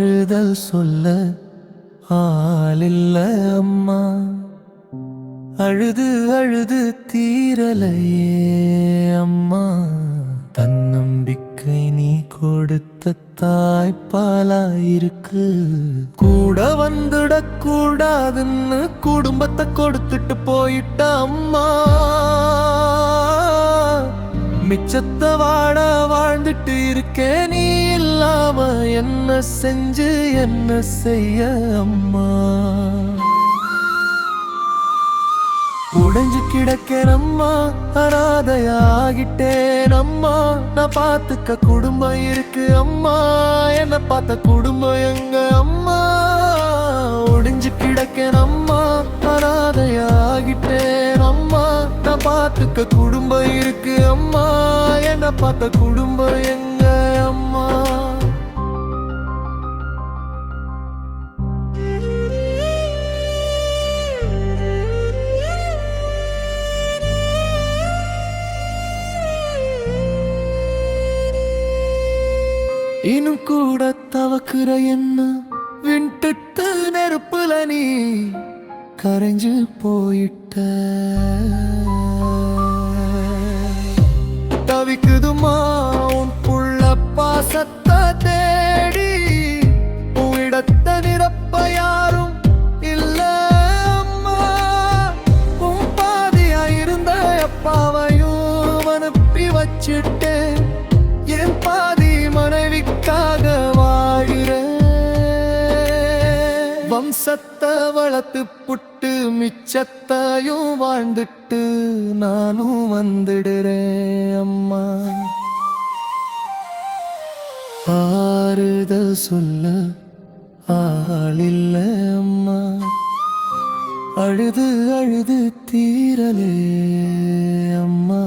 ஆறுதல் சொல்ல ஆளில்ல அம்மா. அழுது அழுது தீரலையே அம்மா. தன்னம்பிக்கை நீ கொடுத்த தாய்ப்பாலாயிருக்கு. கூட வந்துடக் கூடாதுன்னு குடும்பத்தை கொடுத்துட்டு போயிட்ட அம்மா. மிச்சத்தை வாட வாழ்ந்துட்டு இருக்கேன் நீ இல்லாம. என்ன செஞ்சு என்ன செய்ய அம்மா. உடைஞ்சு கிடக்கேன் அம்மா, அனாதையாகிட்டேன் அம்மா. நான் பார்த்துக்க குடும்பம் இருக்கு அம்மா, என்ன பார்த்த குடும்பம் எங்க அம்மா. உடைஞ்சு கிடக்கேன் அம்மா, அனாதையாகிட்டேன் அம்மா. நான் பார்த்துக்க குடும்பம் இருக்கு அம்மா, என்ன பார்த்த குடும்பம் எங்க அம்மா. இன்னும் கூட தவக்குற என்ன விட்டுட்டு நெருப்புல நீ கரைஞ்சு போயிட்ட. தவிக்குதுமா உன் புள்ள பாசத்தை தேடி. உன்னிடத்தை நிரப்ப யாரும் இல்ல அம்மா. உன் பாதியா இருந்த அப்பாவையும் அனுப்பி வச்சுட்டேன். என் பாதி மனைவிக்காக வாழுறேன். வம்சத்தை வளர்த்து புட்டு மிச்சத்தையும் வாழ்ந்துட்டு நானும் வந்துடுறேன் அம்மா. ஆறுதல் சொல்ல ஆளில்ல அம்மா. அழுது அழுது தீரலே அம்மா.